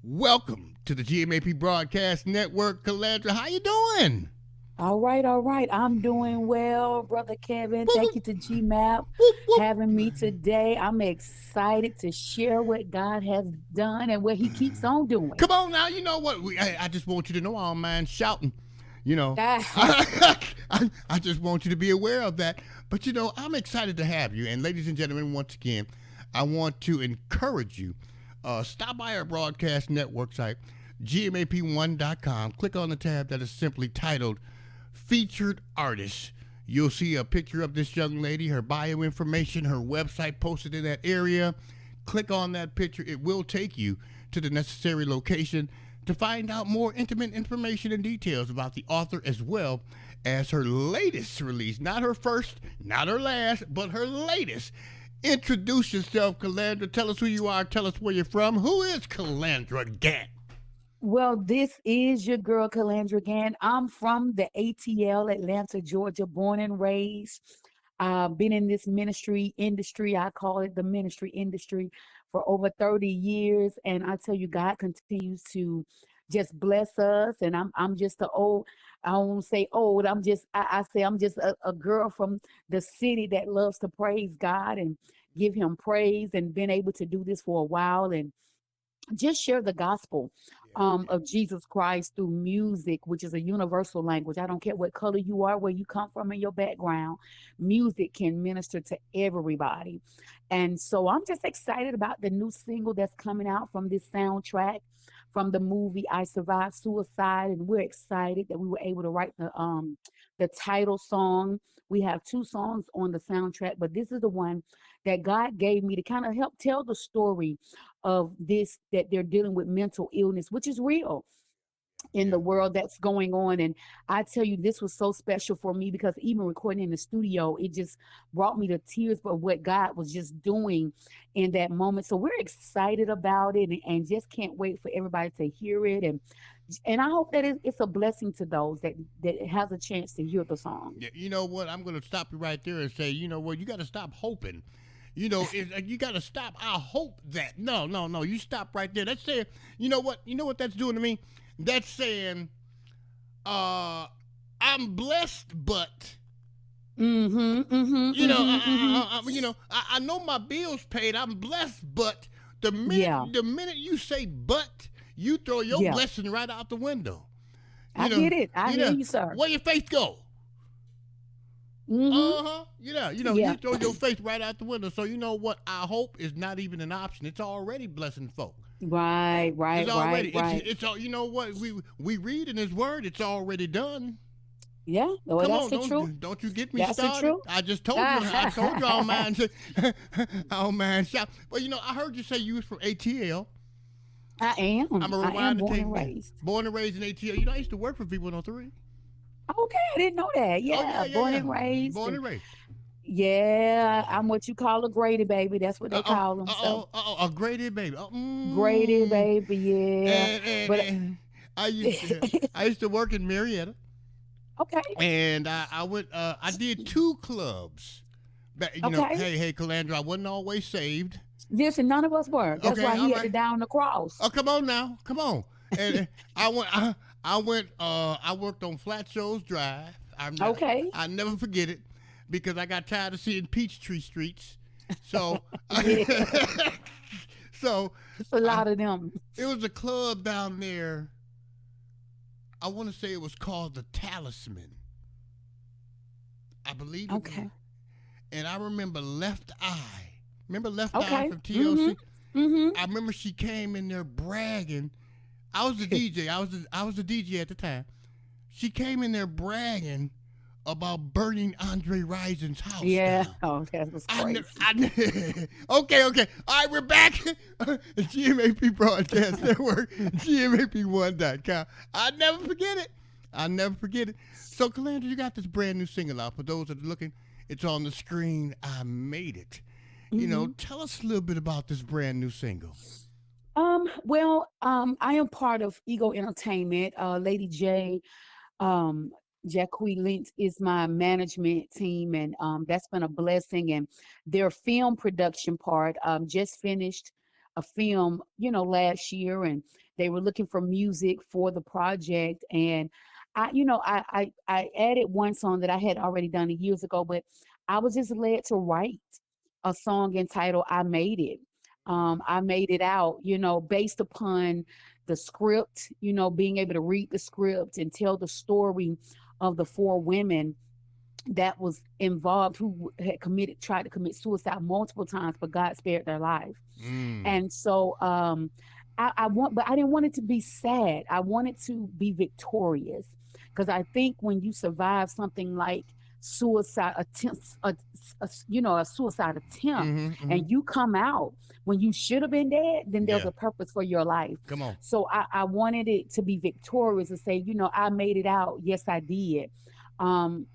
Welcome to the GMAP Broadcast Network. Calandra, how you doing? All right, all right. I'm doing well, Brother Kevin. Whoop, Thank whoop, you to GMAP whoop, whoop. having me today. I'm excited to share what God has done and what He keeps on doing. Come on now, you know what? I just want you to know I don't mind shouting. You know, Ah, I just want you to be aware of that. But I'm excited to have you. And ladies and gentlemen, once again, I want to encourage you. Stop by our broadcast network site, gmap1.com. Click on the tab that is simply titled Featured Artists. You'll see a picture of this young lady, her bio information, her website posted in that area. Click on that picture. It will take you to the necessary location to find out more intimate information and details about the author as well as her latest release. Not her first, not her last, but her latest. Introduce yourself, Calandra. Tell us who you are. Tell us where you're from. Who is Calandra Gantt? well, this is your girl, Calandra Gantt. I'm from the ATL, Atlanta, Georgia, born and raised. Been in this ministry industry. I call it the ministry industry for over 30 years. And I tell you, God continues to just bless us. And I'm just a old, I won't say old. I say I'm just a girl from the city that loves to praise God and give him praise and been able to do this for a while. And just share the gospel of Jesus Christ through music, which is a universal language. I don't care what color you are, where you come from in your background, music can minister to everybody. And so I'm just excited about the new single that's coming out from this soundtrack from the movie I Survived Suicide. And we're excited that we were able to write the title song. We have two songs on the soundtrack, but this is the one that God gave me to kind of help tell the story of this, that they're dealing with mental illness, which is real in Yeah. the world that's going on. And I tell you, this was so special for me because even recording in the studio, it just brought me to tears of what God was just doing in that moment. So we're excited about it and just can't wait for everybody to hear it. And I hope that it's a blessing to those that has a chance to hear the song. Yeah, you know what? I'm going to stop you right there and say, you know what? You got to stop hoping. You got to stop. I hope that. No, no, no. You stop right there. That's saying, you know what? You know what that's doing to me? That's saying, uh, I'm blessed, but Mm-hmm. Mm-hmm. Mm-hmm. Mm-hmm. I know my bills paid. I'm blessed, but the Yeah. minute the minute you say but, you throw your Yeah. blessing right out the window. I You know, get it. I you hear know you, sir. where your faith go. Mm-hmm. You Yeah. throw your faith right out the window. So you know what? Our hope is not even an option. It's already blessing folk. Right, It's right, right, already right. it's all. You know what? We read in His Word. It's already done. Yeah, well, Come that's on, the truth. don't you get me That's the started. truth. I just told you. I told you all man. I don't mind shop. Well, I heard you say you was from ATL. I am. I'm gonna I am rewind the born tape and again. raised. Born and raised in ATL. I used to work for people on three. Okay, I didn't know that. Oh Yeah, yeah, yeah, born yeah. and raised, Born and and raised. yeah, I'm what you call a Grady baby. That's what they call them. So A graded baby. Grady baby, yeah. But And I used to, I used to work in Marietta, okay, and I went. I did two clubs. But, okay. hey, Calandra, I wasn't always saved. Listen, none of us were. That's Okay, why all he had to right. down the cross. Oh, come on now, come on. And I went. I went. I worked on Flat Shows Drive. Okay, I never forget it because I got tired of seeing Peachtree streets. So, yeah, so it's a I, lot of them. it was a club down there. I want to say it was called the Talisman. I believe it was. Okay, And I remember Left Eye. Remember Left Eye okay. from Mm-hmm. TLC? Mm-hmm. I remember she came in there bragging. I was the DJ. I was the DJ at the time. She came in there bragging about burning Andre Rison's house Yeah. down. Oh, that was I, ne- crazy. I ne- okay. All right, we're back. GMAP Broadcast Network, GMAP1.com. I never forget it. I never forget it. So, Calandra, you got this brand new single out. For those that are looking, it's on the screen. I made it. Mm-hmm. Tell us a little bit about this brand new single. I am part of Ego Entertainment. Lady J, um, Jacque Lynch is my management team, and that's been a blessing. And their film production part just finished. a film, last year, and they were looking for music for the project. And I added one song that I had already done years ago, but I was just led to write a song entitled "I Made It." I made it out, based upon the script, being able to read the script and tell the story of the four women that was involved who had tried to commit suicide multiple times, but God spared their life. Mm. And so but I didn't want it to be sad. I wanted to be victorious, because I think when you survive something like suicide attempts, a suicide attempt, Mm-hmm. Mm-hmm. and you come out when you should have been dead, then there's Yeah. a purpose for your life. Come on. So I wanted it to be victorious and say, I made it out. Yes, I did. Um,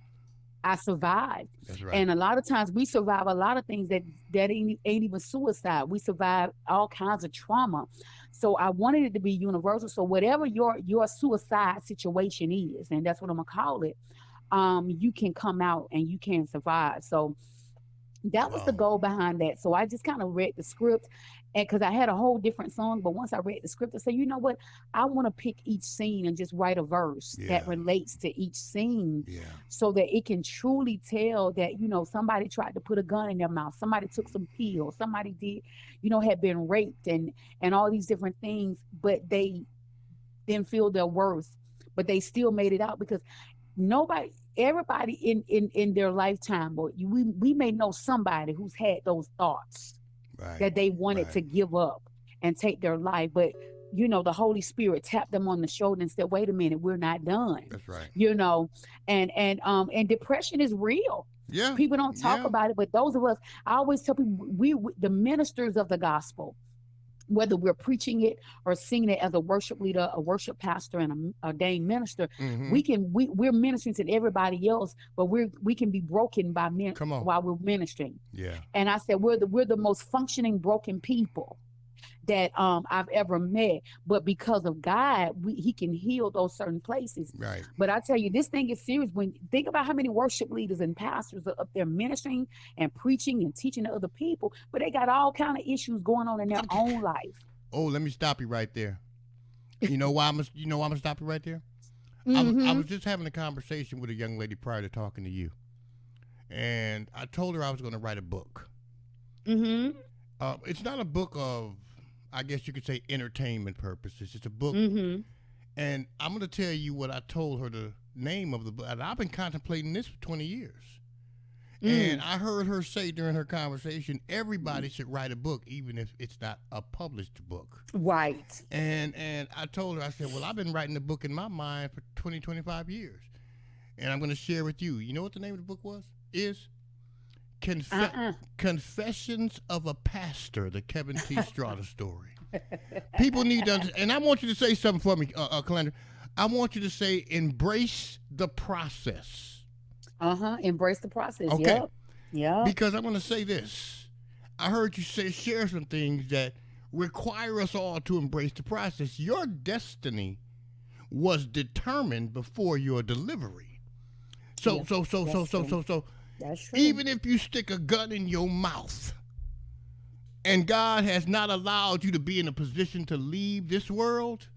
I survived. That's right. And a lot of times we survive a lot of things that ain't even suicide. We survive all kinds of trauma. So I wanted it to be universal. So whatever your suicide situation is, and that's what I'm gonna call it, you can come out and you can survive. So that was the Wow. goal behind that. So I just kind of read the script, and because I had a whole different song, but once I read the script, I said, you know what? I want to pick each scene and just write a verse Yeah. that relates to each scene, Yeah. so that it can truly tell that, somebody tried to put a gun in their mouth, somebody took some pills, somebody did, had been raped and all these different things, but they didn't feel their worth, but they still made it out, because nobody everybody in their lifetime, or we may know somebody who's had those thoughts Right. that they wanted Right. to give up and take their life, but the Holy Spirit tapped them on the shoulder and said, wait a minute, we're not done. That's right. And depression is real. Yeah. People don't talk Yeah. about it, but those of us, I always tell people, we the ministers of the gospel, whether we're preaching it or singing it as a worship leader, a worship pastor, and a ordained minister, Mm-hmm. we're ministering to everybody else, but we can be broken Come on. while we're ministering. Yeah. And I said we're the most functioning broken people that I've ever met. But because of God, He can heal those certain places. Right. But I tell you, this thing is serious. When think about how many worship leaders and pastors are up there ministering and preaching and teaching to other people, but they got all kind of issues going on in their own life. Oh, let me stop you right there. You know why I'm gonna stop you right there? I Mm-hmm. was just having a conversation with a young lady prior to talking to you, and I told her I was going to write a book. Mm-hmm. It's not a book of, I guess you could say, entertainment purposes. It's a book, Mm-hmm. and I'm going to tell you what I told her the name of the book. And I've been contemplating this for 20 years. And Mm. I heard her say during her conversation, everybody should write a book, even if it's not a published book. Right. And I told her, I said, well, I've been writing a book in my mind for 20, 25 years. And I'm going to share with you. You know what the name of the book is Uh-uh. Confessions of a Pastor, the Kevin T. Strata story. People need to understand. And I want you to say something for me, Calandra. I want you to say, embrace the process. Uh-huh. Embrace the process. Okay. Yep. Yep. Because I'm going to say this. I heard you share some things that require us all to embrace the process. Your destiny was determined before your delivery. So, Yeah. so, so, so, That's so, true. so, so, That's true. even if you stick a gun in your mouth and God has not allowed you to be in a position to leave this world,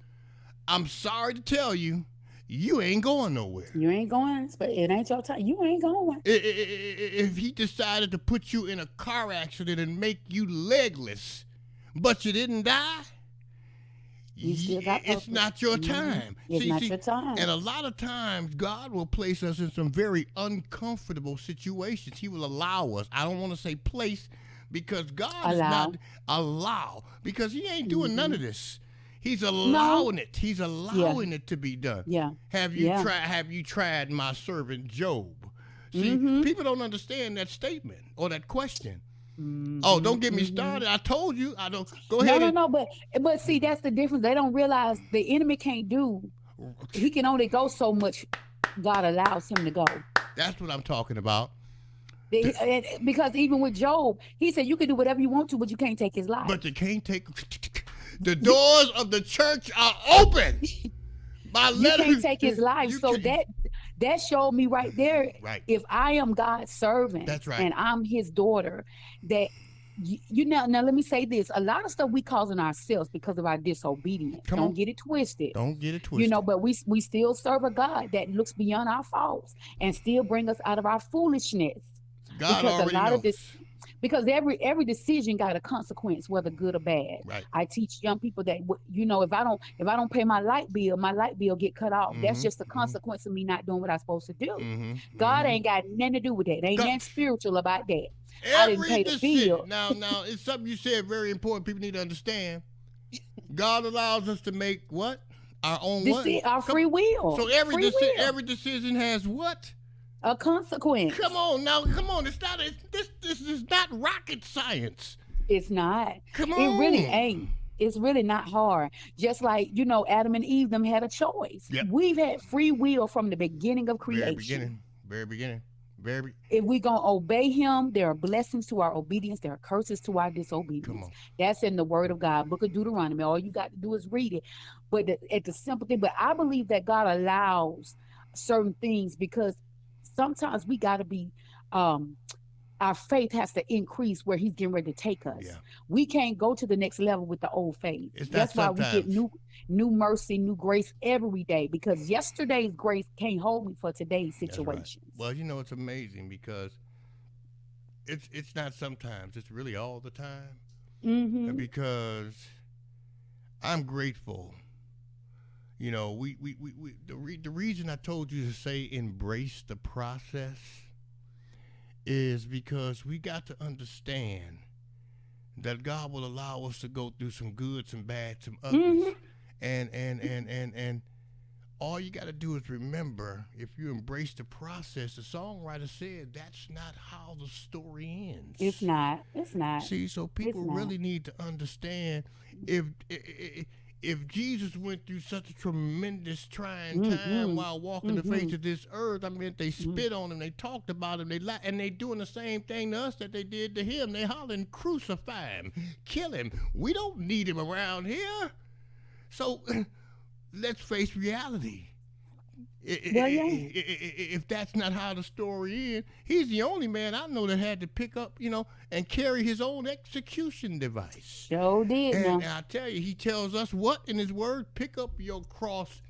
I'm sorry to tell you, you ain't going nowhere. You ain't going, but it ain't your time. You ain't going. If he decided to put you in a car accident and make you legless, but you didn't die, You still got it's purpose. not your Mm-hmm. time. It's not your time. And a lot of times, God will place us in some very uncomfortable situations. He will allow us. I don't want to say place, because God is not allow, because He ain't doing none of this. He's allowing it. He's allowing it to be done. Yeah. Have you Yeah. tried? Have you tried my servant Job? See, people don't understand that statement or that question. Oh, don't get me started. I told you. I don't. Go ahead. No. But see, that's the difference. They don't realize the enemy can't do. He can only go so much. God allows him to go. That's what I'm talking about. Because even with Job, he said you can do whatever you want to, but you can't take his life. But you can't take. The doors of the church are open. You can't take his life. So that showed me right there. Right. If I am God's servant, That's right. and I'm His daughter, that Now let me say this. A lot of stuff we causing ourselves because of our disobedience. Come Don't on. get it twisted. Don't get it twisted. But we still serve a God that looks beyond our faults and still bring us out of our foolishness. God Because a already lot of know. this because every decision got a consequence, whether good or bad. Right. I teach young people that if I don't pay my light bill get cut off. That's Mm-hmm. just a Mm-hmm. consequence of me not doing what I'm supposed to do. Mm-hmm. God Mm-hmm. ain't got nothing to do with that. Ain't God, nothing spiritual about that. I didn't every pay the decision. bill. Now, it's something you said very important. People need to understand. God allows us to make what? Our own This what? is our Come. free will. So Free will. every decision has what? A Come consequence. on now, come on. It's not. This is not rocket science. It's not. Come It really on. ain't. It's really not hard. Just like, Adam and Eve them had a choice. Yep. We've had free will from the beginning of Very creation. beginning. Very beginning. Very. If we gonna obey him, there are blessings to our obedience, there are curses to our Come disobedience. on. That's in the word of God, book of Deuteronomy. All you got to do is read it. But at the simple thing, but I believe that God allows certain things because sometimes we gotta be um our faith has to increase where he's getting ready to take us. Yeah. We can't go to the next level with the old faith. It's not That's why we get sometimes. new mercy, new grace every day because yesterday's grace can't hold me for today's That's right. situations. Well, it's amazing because it's not sometimes. It's really all the time. Mm-hmm. Because I'm grateful. The reason I told you to say embrace the process is because we got to understand that God will allow us to go through some good, some bad, some uglies. Mm-hmm. And all you got to do is remember if you embrace the process, the songwriter said that's not how the story It's ends. not. It's not. See, so It's people not. really need to understand if Jesus went through such a tremendous trying time Mm-hmm. while walking the Mm-hmm. face of this earth, I mean, they Mm-hmm. spit on him, they talked about him, and they doing the same thing to us that they did to him. They hollering, crucify him, kill him. We don't need him around here. So let's face reality. Well, yeah. If that's not how the story is, he's the only man I know that had to pick up, and carry his own execution device. Sure did And now. I tell you, he tells us what in his word? Pick up your cross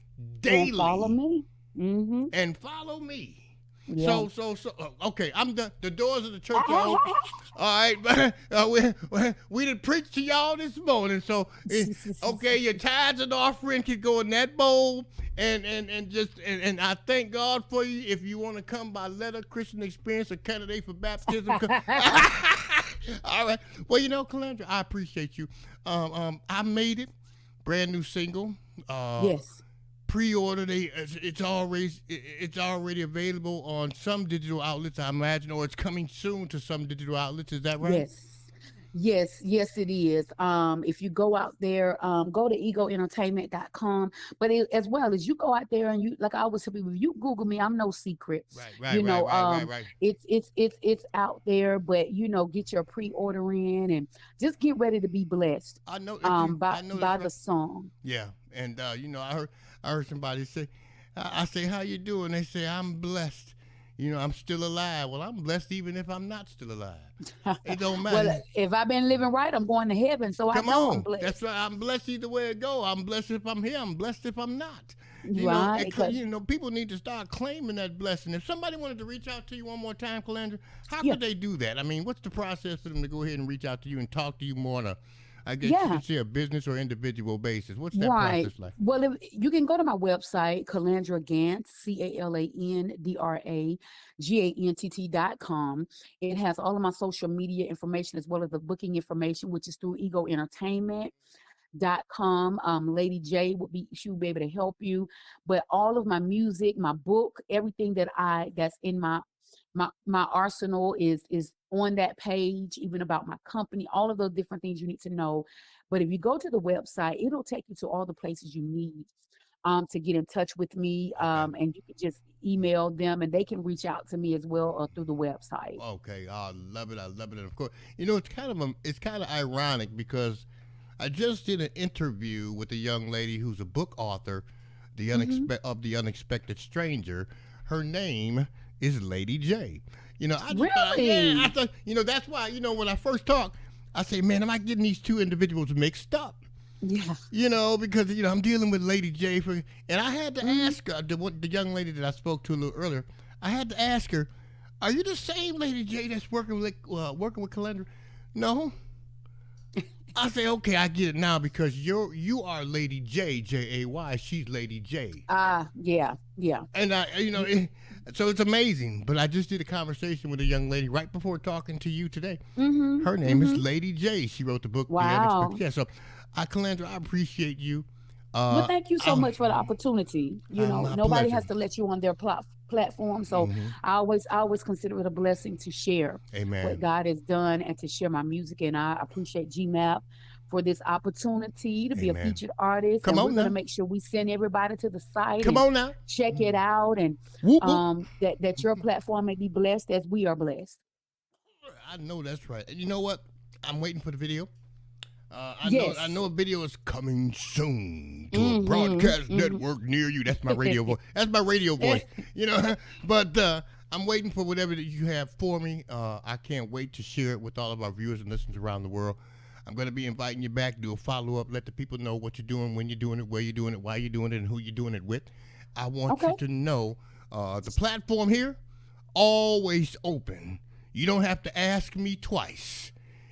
And follow daily me. Mm-hmm. and follow me. Yeah. Okay, I'm done. The doors of the church are open. All right, we done preached to y'all this morning. So, okay, your tithes and offering can go in that bowl, and I thank God for you. If you want to come by letter, Christian Experience, or candidate for baptism. All right. Well, Calandra, I appreciate you. I made it. Brand new single. Yes. Pre-order, it's already available on some digital outlets, I imagine, or it's coming soon to some digital outlets. Is that right? Yes. Yes, it is. If you go out there, go to egoentertainment.com. But as well as you go out there and you, like I always tell people, if you Google me, I'm no secret. Right, right, You right, know, right, right, right. it's out there, but get your pre-order in and just get ready to be blessed. I know if you. By I know that's by the right. song. Yeah, and I heard somebody say, I say, how you doing? They say, I'm blessed. I'm still alive. Well, I'm blessed even if I'm not still alive. It don't matter. Well, if I've been living right, I'm going to heaven, so I Come know I'm on. That's blessed. right. I'm blessed either way it go. I'm blessed if I'm here. I'm blessed if I'm not. Right? Because People need to start claiming that blessing. If somebody wanted to reach out to you one more time, Calandra, how yeah, could they do that? I mean, what's the process for them to go ahead and reach out to you and talk to you more on I guess you yeah. could say a business or individual basis? What's that Right. process like? Well, if, you can go to my website, Calandra Gantt, CalandraGantt.com. It has all of my social media information as well as the booking information, which is through egoentertainment.com. Lady J she will be able to help you. But all of my music, my book, everything that's in my arsenal is on that page, even about my company, all of those different things you need to know. But if you go to the website, it'll take you to all the places you need to get in touch with me. Okay. And you can just email them and they can reach out to me as well through the website. Okay. I love it. I love it. And of course, it's kind of ironic because I just did an interview with a young lady who's a book author, Hmm. the unexpected stranger. Her name is Lady J. I just thought, yeah, I Really? thought, that's why, when I first talked, I say, man, am I getting these two individuals mixed up? Yeah. Because I'm dealing with Lady J and I had to ask her, the young lady that I spoke to a little earlier. I had to ask her, "Are you the same Lady J that's working with Calandra?" No. I say, okay, I get it now because you are Lady J, Jay. She's Lady J. Yeah. And so it's amazing. But I just did a conversation with a young lady right before talking to you today. Her name is Lady J. She wrote the book. Wow. So, Calandra, I appreciate you. Well, thank you so much for the opportunity. My Nobody pleasure. has to let you on their platform. So I always consider it a blessing to share what Amen. God has done and to share my music. And I appreciate GMAP for this opportunity to be a Amen. featured artist. Come And we're on going to now. make sure we send everybody to the site Come and on now. check it out. And Whoop whoop. that your platform may be blessed as we are blessed. I know that's right. And you know what? I'm waiting for the video. I Yes. know a video is coming soon to a broadcast network near you. That's my radio voice. That's my radio voice. But I'm waiting for whatever that you have for me. I can't wait to share it with all of our viewers and listeners around the world. I'm going to be inviting you back, do a follow-up, let the people know what you're doing, when you're doing it, where you're doing it, why you're doing it, and who you're doing it with. I want you Okay. to know the platform here, always open. You don't have to ask me twice.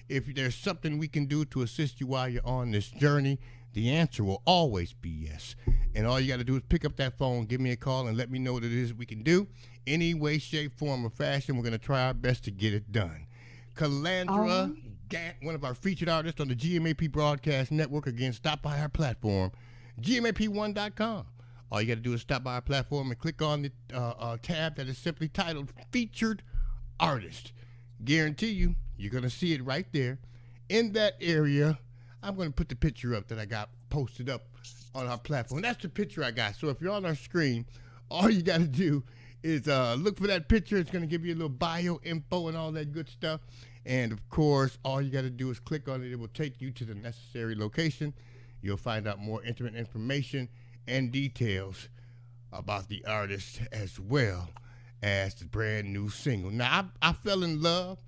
If there's something we can do to assist you while you're on this journey, the answer will always be yes. And all you got to do is pick up that phone, give me a call, and let me know what it is we can do. Any way, shape, form, or fashion, we're going to try our best to get it done. Calandra Gantt, one of our featured artists on the GMAP Broadcast Network. Again, stop by our platform, GMAP1.com. All you got to do is stop by our platform and click on the tab that is simply titled Featured Artist. Guarantee you, you're going to see it right there. In that area, I'm going to put the picture up that I got posted up on our platform. That's the picture I got. So if you're on our screen, all you got to do is look for that picture. It's going to give you a little bio info and all that good stuff. And, of course, all you got to do is click on it. It will take you to the necessary location. You'll find out more intimate information and details about the artist as well as the brand new single. Now, I fell in love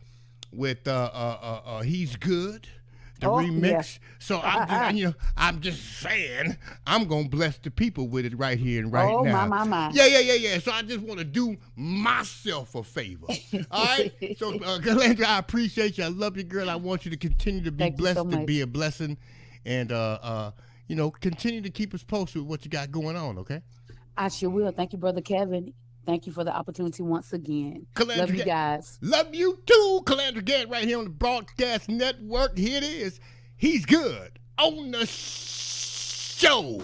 with He's Good, the remix. Yeah. So I'm just saying, I'm gonna bless the people with it right here and right now. My. Yeah. So I just want to do myself a favor. All right. So Calandra, I appreciate you. I love you, girl. I want you to continue to be Thank you blessed, so to much. be a blessing, and continue to keep us posted with what you got going on. Okay. I sure will. Thank you, Brother Kevin. Thank you for the opportunity once again. Calandra Love you Gantt. guys. Love you too, Calandra Gantt, right here on the Broadcast Network. Here it is. He's Good on the show.